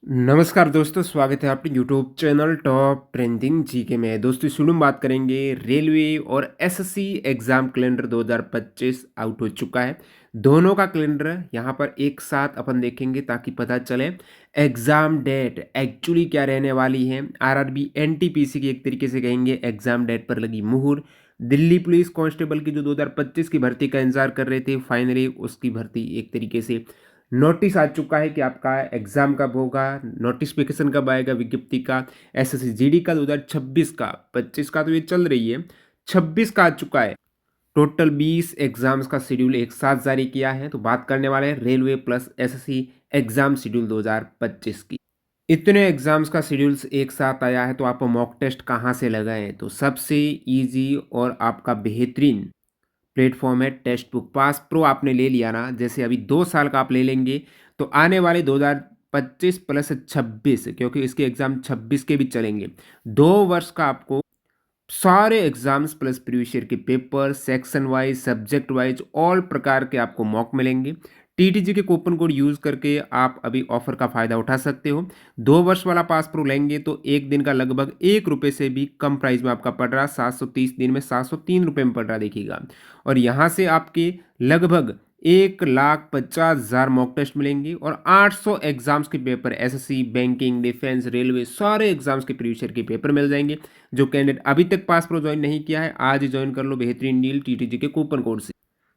नमस्कार दोस्तों, स्वागत है आपके YouTube channel top trending GK में। दोस्तों इस वीडियो में बात करेंगे रेलवे और एसएससी एग्जाम कैलेंडर 2025 आउट हो चुका है। दोनों का कैलेंडर यहाँ पर एक साथ अपन देखेंगे ताकि पता चले एग्जाम डेट एक्चुअली क्या रहने वाली है। आरआरबी एनटीपीसी की एक तरीके से कहेंगे एग्जाम डेट पर लगी मुहर। दिल्ली पुलिस कांस्टेबल की जो 2025 की भर्ती का इंतजार कर रहे थे, फाइनली उसकी भर्ती एक तरीके से नोटिस आ चुका है कि आपका एग्ज़ाम कब होगा, नोटिफिकेशन कब आएगा विज्ञप्ति का। एसएससी जीडी का 2026 का, 25 का तो ये चल रही है, 26 का आ चुका है। टोटल 20 एग्जाम्स का शेड्यूल एक साथ जारी किया है। तो बात करने वाले हैं railway plus SSC exam schedule 2025 की। इतने एग्जाम्स का शेड्यूल्स एक साथ आया है तो आप मॉक टेस्ट कहाँ से लगाएं? तो सबसे इजी और आपका बेहतरीन प्लेटफॉर्म है टेस्ट बुक पास प्रो। आपने ले लिया ना, जैसे अभी 2 साल का आप ले लेंगे तो आने वाले 2025 प्लस 26, क्योंकि इसके एग्ज़ाम 26 के भी चलेंगे, 2 वर्ष का आपको सारे एग्जाम्स प्लस प्रीवियस ईयर के paper section wise subject wise all प्रकार के आपको मॉक मिलेंगे। टीटीजी के कूपन कोड यूज़ करके आप अभी ऑफर का फ़ायदा उठा सकते हो। 2 वर्ष वाला पास प्रो लेंगे तो एक दिन का लगभग ₹1 से भी कम प्राइस में आपका पड़ रहा, 730 दिन में ₹703 में पड़ रहा देखिएगा। और यहाँ से आपके लगभग 1,50,000 मॉक टेस्ट मिलेंगे और 800 एग्जाम्स के paper SSC banking defence railway सारे एग्जाम्स के प्रीवियस ईयर के पेपर मिल जाएंगे। जो कैंडिडेट अभी तक पास प्रो ज्वाइन नहीं किया है, आज ही ज्वाइन कर लो बेहतरीन डील टीटीजी के कूपन कोड से।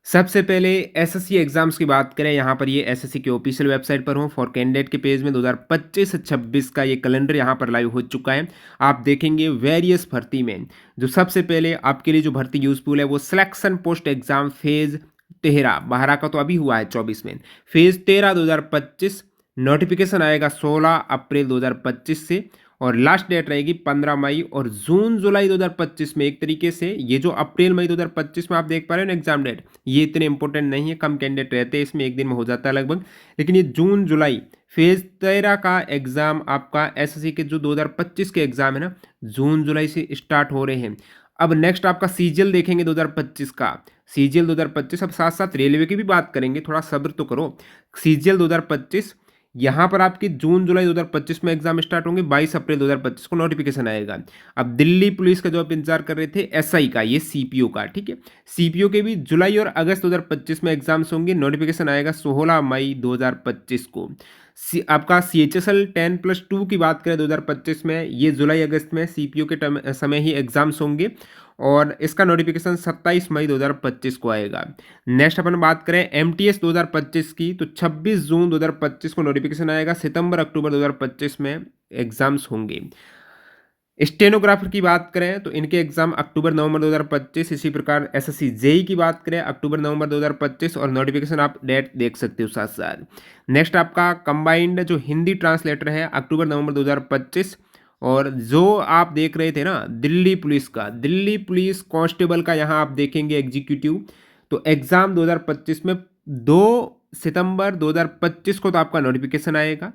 सबसे पहले एसएससी एग्जाम्स की बात करें, यहाँ पर ये एसएससी के ऑफिशियल वेबसाइट पर हूँ। फॉर कैंडिडेट के पेज में 2025 से 26 का ये कैलेंडर यहाँ पर लाइव हो चुका है। आप देखेंगे वेरियस भर्ती में जो सबसे पहले आपके लिए जो भर्ती यूजफुल है वो सिलेक्शन पोस्ट एग्जाम फेज 13, 12 का तो अभी हुआ है 24 में, फेज 13 2025 नोटिफिकेशन आएगा 16 अप्रैल 2025 से और लास्ट डेट रहेगी 15 मई। और जून जुलाई 2025 में एक तरीके से ये जो अप्रैल मई 2025 में आप देख पा रहे हो ना एग्जाम डेट, ये इतने इंपॉर्टेंट नहीं है, कम कैंडिडेट रहते हैं इसमें, एक दिन में हो जाता है लगभग। लेकिन ये जून जुलाई फेज 13 का एग्जाम आपका एसएससी के जो 2025 के एग्जाम है ना, जून जुलाई से स्टार्ट हो रहे हैं। अब नेक्स्ट आपका सीजीएल देखेंगे 2025 का, सीजीएल 2025। अब साथ साथ रेलवे की भी बात करेंगे, थोड़ा सब्र तो करो। सीजीएल 2025 यहाँ पर आपकी जून जुलाई 2025 में एग्जाम स्टार्ट होंगे, 22 अप्रैल 2025 को नोटिफिकेशन आएगा। अब दिल्ली पुलिस का जो आप इंतजार कर रहे थे एसआई का, ये सीपीओ का, ठीक है, सीपीओ के भी जुलाई और अगस्त 2025 में एग्जाम्स होंगे, नोटिफिकेशन आएगा 16 मई 2025 को। आपका CHSL 10+2 की बात करें 2025 में, ये जुलाई अगस्त में सीपीओ के समय ही एग्जाम्स होंगे और इसका नोटिफिकेशन 27 मई 2025 को आएगा। नेक्स्ट अपन बात करें एमटीएस 2025 की, तो 26 जून 2025 को नोटिफिकेशन आएगा, सितंबर अक्टूबर 2025 में एग्जाम्स होंगे। स्टेनोग्राफर की बात करें तो इनके एग्जाम अक्टूबर नवंबर 2025, इसी प्रकार एसएससी जेई की बात करें अक्टूबर नवंबर 2025 और नोटिफिकेशन आप डेट देख सकते हो साथ साथ। नेक्स्ट आपका कंबाइंड जो हिंदी ट्रांसलेटर है अक्टूबर नवंबर 2025। और जो आप देख रहे थे ना दिल्ली पुलिस का, दिल्ली पुलिस कांस्टेबल का, यहाँ आप देखेंगे एग्जीक्यूटिव, तो एग्जाम 2025 में 2 सितंबर 2025 को तो आपका नोटिफिकेशन आएगा,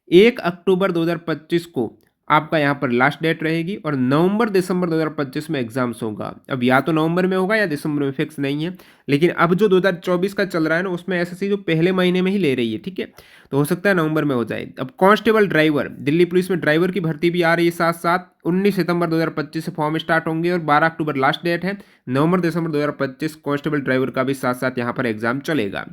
1 अक्टूबर 2025 को आपका यहाँ पर लास्ट डेट रहेगी और नवंबर दिसंबर 2025 में एग्जाम्स होगा। अब या तो नवंबर में होगा या दिसंबर में, फिक्स नहीं है। लेकिन अब जो 2024 का चल रहा है ना, उसमें एसएससी जो पहले महीने में ही ले रही है, ठीक है, तो हो सकता है नवंबर में हो जाए। अब कांस्टेबल ड्राइवर, दिल्ली पुलिस में ड्राइवर की भर्ती भी आ रही है साथ साथ, 19 सितंबर 2025 से फॉर्म स्टार्ट होंगे और 12 अक्टूबर लास्ट डेट है। नवंबर दिसंबर 2025 कांस्टेबल ड्राइवर का भी साथ साथ यहाँ पर एग्जाम चलेगा।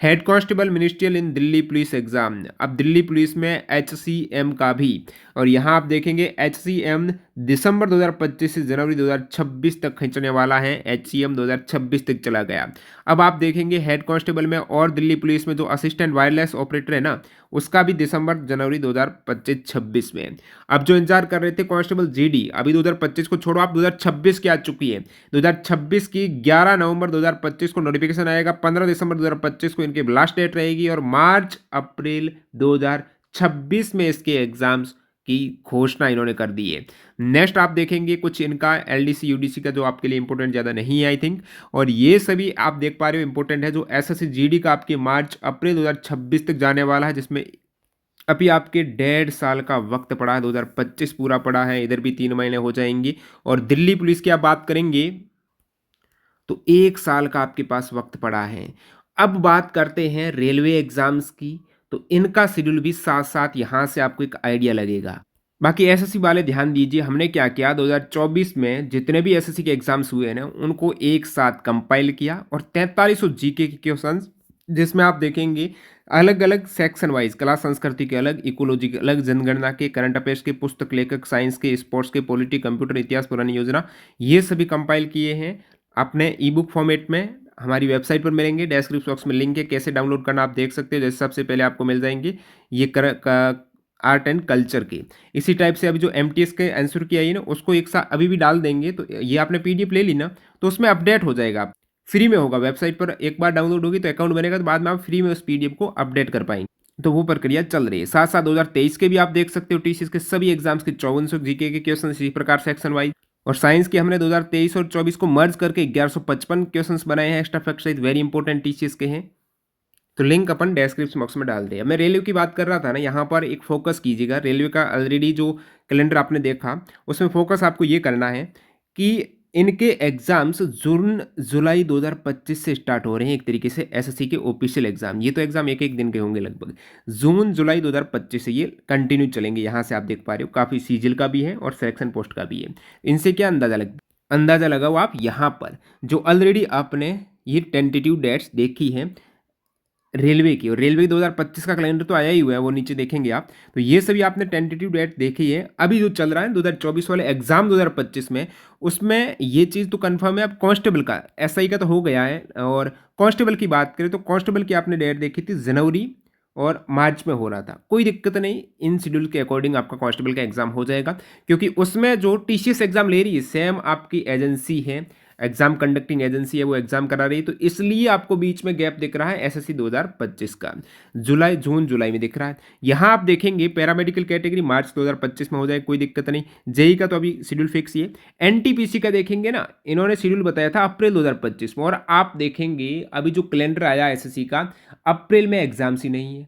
हेड कांस्टेबल मिनिस्ट्रियल इन दिल्ली पुलिस एग्जाम, अब दिल्ली पुलिस में HCM का भी, और यहाँ आप देखेंगे HCM दिसंबर 2025 से जनवरी 2026 तक खींचने वाला है, HCM 2026 तक चला गया। अब आप देखेंगे हेड कांस्टेबल में और दिल्ली पुलिस में जो असिस्टेंट वायरलेस ऑपरेटर है ना, उसका भी दिसंबर जनवरी 2025-26 में। अब जो इंतजार कर रहे थे कांस्टेबल जीडी, अभी 2025 को छोड़ो, आप 2026 की आ चुकी है। 2026 की 11 नवंबर 2025 को नोटिफिकेशन आएगा, 15 दिसंबर 2025 को इनकी लास्ट डेट रहेगी और मार्च अप्रैल 2026 में इसके एग्जाम्स की घोषणा इन्होंने कर दी है। नेक्स्ट आप देखेंगे कुछ इनका एलडीसी यूडीसी का, जो आपके लिए इंपॉर्टेंट ज़्यादा नहीं है आई थिंक, और ये सभी आप देख पा रहे हो इंपॉर्टेंट है। जो एसएससी जीडी का आपके मार्च अप्रैल 2026 तक जाने वाला है, जिसमें अभी आपके 1.5 साल का वक्त पड़ा है, 2025 पूरा पड़ा है, इधर भी 3 महीने हो जाएंगे। और दिल्ली पुलिस की आप बात करेंगे तो 1 साल का आपके पास वक्त पड़ा है। अब बात करते हैं रेलवे एग्जाम्स की, तो इनका शेड्यूल भी साथ-साथ यहाँ से आपको एक आइडिया लगेगा। बाकी एसएससी वाले ध्यान दीजिए, हमने क्या किया 2024 में जितने भी एसएससी के एग्ज़ाम्स हुए हैं ना, उनको एक साथ कंपाइल किया और 4300 जीके के क्वेश्चंस, जिसमें आप देखेंगे अलग-अलग सेक्शन वाइज़, कला संस्कृति के अलग, इकोलॉजी के अलग, जनगणना के, करंट अफेयर्स के, पुस्तक लेखक, साइंस के, स्पोर्ट्स के, पॉलिटी, कंप्यूटर, इतिहास, पुरानी योजना, ये सभी कंपाइल किए हैं। आपने ई-बुक फॉर्मेट में हमारी वेबसाइट पर मिलेंगे, डिस्क्रिप्शन बॉक्स में लिंक है, कैसे डाउनलोड करना आप देख सकते हो। जैसे सबसे पहले आपको मिल जाएँगे ये कर क आर्ट एंड कल्चर के। इसी टाइप से अभी जो एमटीएस के आंसर की आई है ना, उसको एक साथ अभी भी डाल देंगे, तो ये आपने पीडीएफ ले ली ना, तो उसमें अपडेट हो जाएगा। फ्री में होगा, वेबसाइट पर एक बार डाउनलोड होगी तो अकाउंट बनेगा, तो बाद में आप फ्री में उस पीडीएफ को अपडेट कर पाएंगे। तो वो प्रक्रिया चल रही है। साथ साथ 2023 के भी आप देख सकते हो, टीसीएस के सभी एग्जाम्स के 5400 जीके के क्वेश्चन इसी प्रकार सेक्शन वाइज। और साइंस के हमने 2023 और 24 को मर्ज करके 1155 क्वेश्चंस बनाए हैं एक्स्ट्रा फैक्ट सहित, वेरी इंपॉर्टेंट टीसीएस के हैं। तो लिंक अपन डिस्क्रिप्शन बॉक्स में डाल दिया। मैं रेलवे की बात कर रहा था ना, यहाँ पर एक फोकस कीजिएगा। रेलवे का ऑलरेडी जो कैलेंडर आपने देखा, उसमें फोकस आपको ये करना है कि इनके एग्जाम्स जून जुलाई 2025 से स्टार्ट हो रहे हैं, एक तरीके से एसएससी के ऑफिशियल एग्जाम। ये तो एग्जाम एक एक दिन के होंगे लगभग। जून जुलाई 2025 से ये कंटिन्यू चलेंगे। यहाँ से आप देख पा रहे हो काफ़ी सीजल का भी है और सिलेक्शन पोस्ट का भी है। इनसे क्या अंदाजा लगाओ आप यहाँ पर, जो ऑलरेडी आपने ये टेंटेटिव डेट्स देखी है रेलवे की, और रेलवे 2025 का कैलेंडर तो आया ही हुआ है, वो नीचे देखेंगे आप। तो ये सभी आपने टेंटेटिव डेट देखी है। अभी जो चल रहा है 2024 वाले एग्जाम 2025 में, उसमें ये चीज़ तो कंफर्म है। अब कांस्टेबल का, एसआई का तो हो गया है, और कांस्टेबल की बात करें तो कांस्टेबल की आपने डेट देखी थी जनवरी और मार्च में हो रहा था। कोई दिक्कत नहीं, इन शेड्यूल के अकॉर्डिंग आपका कांस्टेबल का एग्जाम हो जाएगा, क्योंकि उसमें जो टीसीएस एग्जाम ले रही है सेम आपकी एजेंसी है, एग्जाम कंडक्टिंग एजेंसी है, वो एग्जाम करा रही है। तो इसलिए आपको बीच में गैप दिख रहा है एसएससी 2025 का, जून जुलाई में दिख रहा है। यहाँ आप देखेंगे पैरामेडिकल कैटेगरी मार्च 2025 में हो जाए, कोई दिक्कत नहीं। जेई का तो अभी शेड्यूल फिक्स ही है। एनटीपीसी का देखेंगे ना, इन्होंने शेड्यूल बताया था अप्रैल 2025 में, और आप देखेंगे अभी जो कैलेंडर आया एसएससी का, अप्रैल में एग्जाम्स ही नहीं है।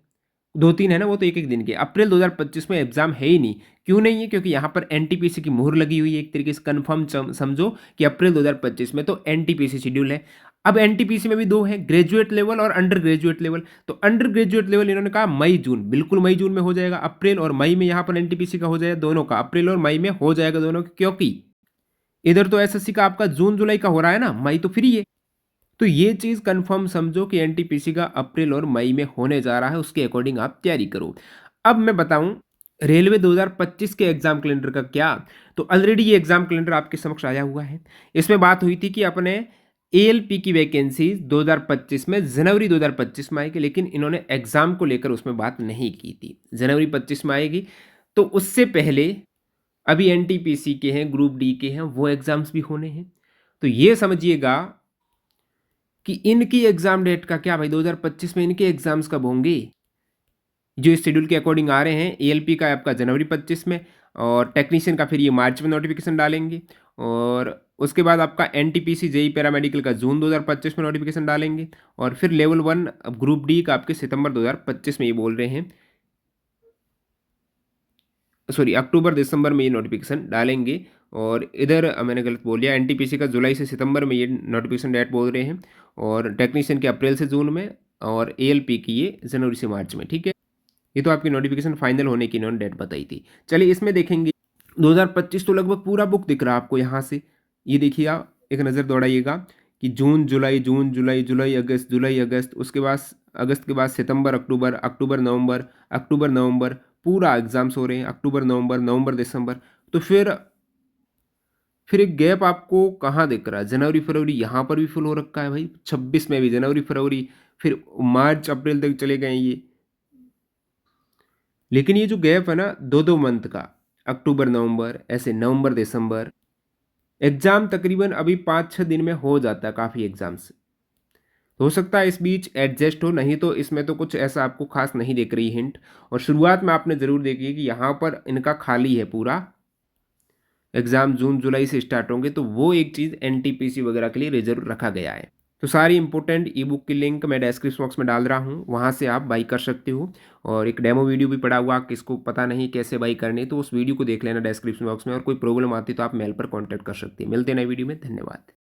2-3 है ना, वो तो एक एक दिन के। अप्रैल 2025 में एग्जाम है ही नहीं। क्यों नहीं है? क्योंकि यहाँ पर एनटीपीसी की मुहर लगी हुई है, एक तरीके से कंफर्म समझो कि अप्रैल 2025 में तो एनटीपीसी शेड्यूल है। अब एनटीपीसी में भी दो है, ग्रेजुएट लेवल और अंडर ग्रेजुएट लेवल। तो अंडर ग्रेजुएट लेवल इन्होंने कहा मई जून, बिल्कुल मई जून में हो जाएगा। अप्रैल और मई में यहाँ पर एनटीपीसी का हो जाएगा, दोनों का अप्रैल और मई में हो जाएगा दोनों का, क्योंकि इधर तो एसएससी का आपका जून जुलाई का हो रहा है ना, मई तो फ्री है। तो ये चीज़ कंफर्म समझो कि एनटीपीसी का अप्रैल और मई में होने जा रहा है, उसके अकॉर्डिंग आप तैयारी करो। अब मैं बताऊं रेलवे 2025 के एग्जाम कैलेंडर का क्या, तो ऑलरेडी ये एग्जाम कैलेंडर आपके समक्ष आया हुआ है। इसमें बात हुई थी कि अपने एएलपी की वैकेंसी 2025 में जनवरी 2025 में आएगी, लेकिन इन्होंने एग्जाम को लेकर उसमें बात नहीं की थी। जनवरी 25 में आएगी, तो उससे पहले अभी एनटीपीसी के हैं, ग्रुप डी के हैं, वो एग्जाम्स भी होने हैं। तो ये समझिएगा कि इनकी एग्जाम डेट का क्या भाई, 2025 में इनके एग्जाम्स कब होंगे, जो इस शेड्यूल के अकॉर्डिंग आ रहे हैं। एएलपी का आपका जनवरी 25 में, और टेक्नीशियन का फिर ये मार्च में नोटिफिकेशन डालेंगे, और उसके बाद आपका एनटीपीसी जेई पैरामेडिकल का जून 2025 में नोटिफिकेशन डालेंगे, और फिर लेवल 1 ग्रुप डी का आपके सितंबर 2025 में ये बोल रहे हैं, सॉरी अक्टूबर दिसंबर में ये नोटिफिकेशन डालेंगे। और इधर मैंने गलत बोल दिया, एनटीपीसी का जुलाई से सितंबर में ये नोटिफिकेशन डेट बोल रहे हैं, और टेक्नीशियन के अप्रैल से जून में, और एएलपी की ये जनवरी से मार्च में। ठीक है, ये तो आपकी नोटिफिकेशन फाइनल होने की इन्होंने डेट बताई थी। चलिए इसमें देखेंगे 2025 तो लगभग पूरा बुक दिख रहा है आपको यहाँ से। ये देखिए, आप एक नज़र दौड़ाइएगा कि जून जुलाई, जुलाई अगस्त, उसके बाद अगस्त के बाद सितंबर अक्टूबर, अक्टूबर नवंबर, पूरा एग्जाम्स हो रहे हैं। अक्टूबर नवंबर, नवंबर दिसंबर। तो फिर एक गैप आपको कहाँ दिख रहा है, जनवरी फरवरी, यहाँ पर भी फुल हो रखा है भाई। 26 में भी जनवरी फरवरी, फिर मार्च अप्रैल तक चले गए ये। लेकिन ये जो गैप है ना, दो दो मंथ का, अक्टूबर नवंबर, ऐसे नवंबर दिसंबर, एग्जाम तकरीबन अभी 5-6 दिन में हो जाता है काफ़ी एग्जाम्स। हो सकता है इस बीच एडजस्ट हो, नहीं तो इसमें तो कुछ ऐसा आपको खास नहीं दिख रही हिंट। और शुरुआत में आपने ज़रूर देखी कि यहाँ पर इनका खाली है पूरा, एग्ज़ाम जून जुलाई से स्टार्ट होंगे, तो वो एक चीज़ एनटीपीसी वगैरह के लिए रिजर्व रखा गया है। तो सारी इंपॉर्टेंट ई बुक की लिंक मैं डिस्क्रिप्शन बॉक्स में डाल रहा हूँ, वहाँ से आप बाई कर सकते हो। और एक डेमो वीडियो भी पड़ा हुआ, किसको पता नहीं कैसे बाई करनी, तो उस वीडियो को देख लेना डिस्क्रिप्शन बॉक्स में। और कोई प्रॉब्लम आती तो आप मेल पर कॉन्टैक्ट कर सकते हैं। मिलते हैं नए वीडियो में, धन्यवाद।